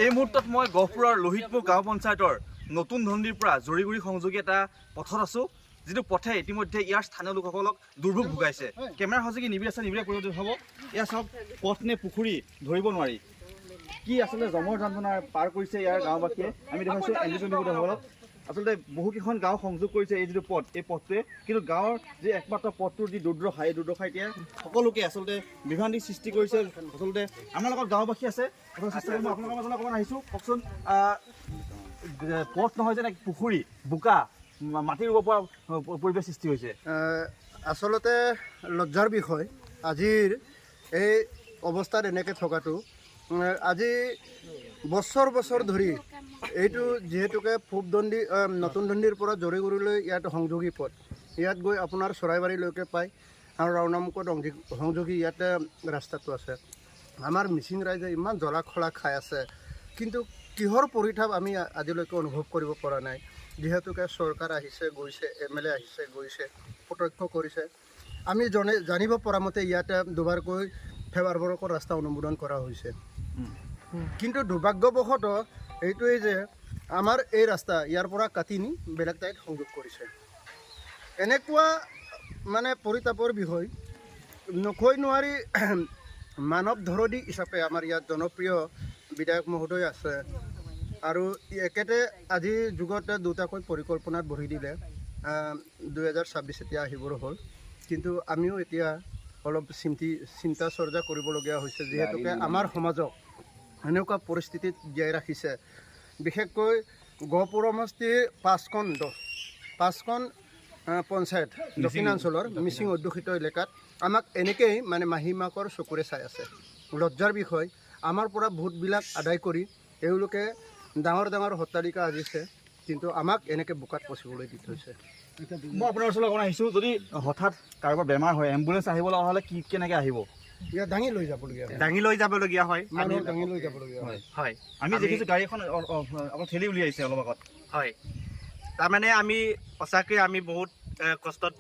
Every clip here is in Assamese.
এই মুহূৰ্তত মই গহপুৰৰ লোহিতপুৰ গাঁও পঞ্চায়তৰ নতুন ধন্দিৰ পৰা জৰিগুৰি সংযোগী এটা পথত আছো, যিটো পথে ইতিমধ্যে ইয়াৰ স্থানীয় লোকসকলক দুৰ্ভোগ ভোগাইছে। কেমেৰা সঁচাকৈ নিবিড় আছে, নিবিড় পৰিৱৰ্তন হ'ব। এয়া চাওক, পথ নে পুখুৰী ধৰিব নোৱাৰি। কি আচলতে জমৰ যন্ত্ৰণা পাৰ কৰিছে ইয়াৰ গাঁওবাসীয়ে। আমি দেখাইছোঁ এনডিসকলক আচলতে বহুকেইখন গাঁও সংযোগ কৰিছে এই যিটো পথ, এই পথটোৱে। কিন্তু গাঁৱৰ যি একমাত্ৰ পথটোৰ যি দুৰ্দশা, এই দুৰ্দশা এতিয়া সকলোকে আচলতে বিভ্ৰান্তিৰ সৃষ্টি কৰিছে। আচলতে আমাৰ লগত গাঁওবাসী আছে, চেষ্টা কৰিম আপোনালোকৰ মাজলৈ অকণমান আহিছোঁ। কওকচোন, পথ নহয় যেনে পুখুৰী, বোকা, মাটি ৰুব পৰা পৰিৱেশ সৃষ্টি হৈছে। আচলতে লজ্জাৰ বিষয় আজিৰ এই অৱস্থাত এনেকৈ থকাটো। আজি বছৰ বছৰ ধৰি এইটো যিহেতুকে পূবদণ্ডি নতুন দণ্ডিৰ পৰা জৰিগুৰিলৈ ইয়াত সংযোগী পথ, ইয়াত গৈ আপোনাৰ চৰাইবাৰীলৈকে পায় আৰু ৰাওনামুখত সংযোগী ইয়াতে ৰাস্তাটো আছে। আমাৰ মিচিং ৰাইজে ইমান জ্বলা-খলা খাই আছে, কিন্তু কিহৰ পৰিতাপ আমি আজিলৈকে অনুভৱ কৰিব পৰা নাই। যিহেতুকে চৰকাৰ আহিছে গৈছে, MLA আহিছে গৈছে, প্ৰত্যক্ষ কৰিছে। আমি জানিব পৰা মতে ইয়াতে দুবাৰকৈ ফেব্ৰুৱাৰীকৰ ৰাস্তা অনুমোদন কৰা হৈছে। কিন্তু দুৰ্ভাগ্যবশতঃ এইটোৱেই যে আমাৰ এই ৰাস্তা ইয়াৰ পৰা কাটি নি বেলেগ ঠাইত সংযোগ কৰিছে। এনেকুৱা মানে পৰিতাপৰ বিষয় নকৈ নোৱাৰি। মানৱ ধৰণী হিচাপে আমাৰ ইয়াত জনপ্ৰিয় বিধায়ক মহোদয় আছে, আৰু একেতে আজিৰ যুগত দুটাকৈ পৰিকল্পনাত বহি দিলে। 2026 এতিয়া আহিবৰ হ'ল, কিন্তু আমিও এতিয়া অলপ চিন্তা চৰ্চা কৰিবলগীয়া হৈছে, যিহেতুকে আমাৰ সমাজক এনেকুৱা পৰিস্থিতিত জীয়াই ৰাখিছে। বিশেষকৈ গহপুৰ সমষ্টিৰ পাঁচখন পঞ্চায়ত দক্ষিণাঞ্চলৰ মিচিং অধ্যুষিত এলেকাত আমাক এনেকৈয়ে মানে মাহীমাকৰ চকুৰে চাই আছে। লজ্জাৰ বিষয়, আমাৰ পৰা ভোটবিলাক আদায় কৰি এওঁলোকে ডাঙৰ ডাঙৰ হত্যালিকা সাজিছে, কিন্তু আমাক এনেকৈ বোকাত পচিবলৈ দি থৈছে। মই আপোনাৰ ওচৰলৈ অকণ আহিছোঁ, যদি হঠাৎ কাৰোবাৰ বেমাৰ হয়, এম্বুলেঞ্চ আহিব লগা হ'লে কেনেকৈ আহিব? ইয়াত দাঙি লৈ যাবলগীয়া হয়। আমি দেখিছোঁ গাড়ী এখন অলপ ঠেলি উলিয়াইছে অলপ আগত। হয়, তাৰমানে আমি সঁচাকৈ আমি বহুত কষ্টত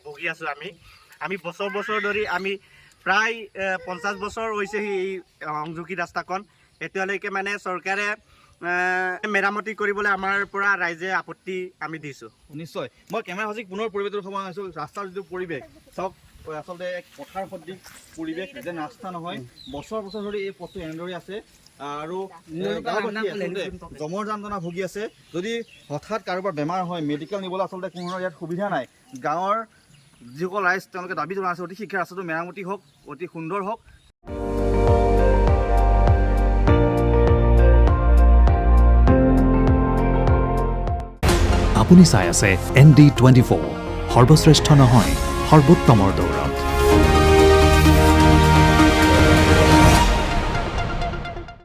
ভুগি আছোঁ। আমি বছৰ বছৰ ধৰি আমি প্ৰায় 50 বছৰ হৈছেহি এই সংযোগী ৰাস্তাখন। এতিয়ালৈকে মানে চৰকাৰে মেৰামতি কৰিবলৈ আমাৰ পৰা ৰাইজে আপত্তি আমি দিছোঁ। নিশ্চয়, মই কেমেৰা সঁচাকৈ পুনৰ পৰিৱেশটো সময় আছোঁ। ৰাস্তাৰ যিটো পৰিৱেশ চাওক, আচলতে এক পথাৰ সদৃশ পৰিৱেশ, যেন ৰাস্তা নহয়। বছৰ বছৰ ধৰি এই পথটো এনেদৰে আছে, আৰু জমৰ যন্ত্ৰণা ভুগি আছে। যদি হঠাৎ কাৰোবাৰ বেমাৰ হয়, মেডিকেল নিবলৈ আচলতে কোনো ইয়াত সুবিধা নাই। গাঁৱৰ যিসকল ৰাইজ তেওঁলোকে দাবী জনাই আছে, অতি শীঘ্ৰে ৰাস্তাটো মেৰামতি হওক, অতি সুন্দৰ হওক। আপুনি চাই আছে ND24, সৰ্বশ্ৰেষ্ঠ নহয় সৰ্বোত্তমৰ দৌৰ।